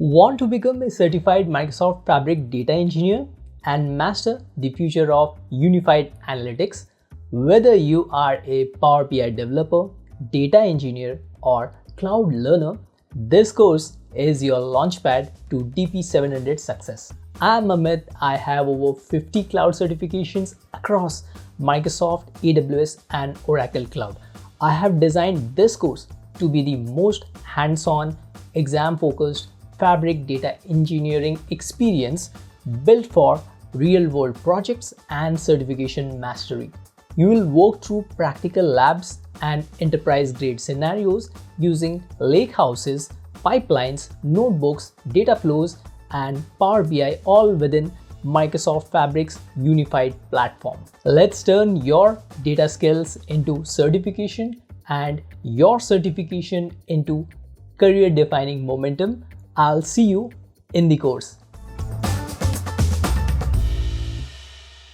Want to become a certified Microsoft Fabric data engineer and master the future of unified analytics? Whether you are a Power BI developer, data engineer, or cloud learner, this course is your launchpad to DP-700 success. I'm Amit. I have over 50 cloud certifications across Microsoft, AWS, and Oracle Cloud. I have designed this course to be the most hands-on, exam-focused Fabric data engineering experience built for real-world projects and certification mastery. You will walk through practical labs and enterprise-grade scenarios using lakehouses, pipelines, notebooks, data flows, and Power BI, all within Microsoft Fabric's unified platform. Let's turn your data skills into certification and your certification into career-defining momentum. I'll see you in the course.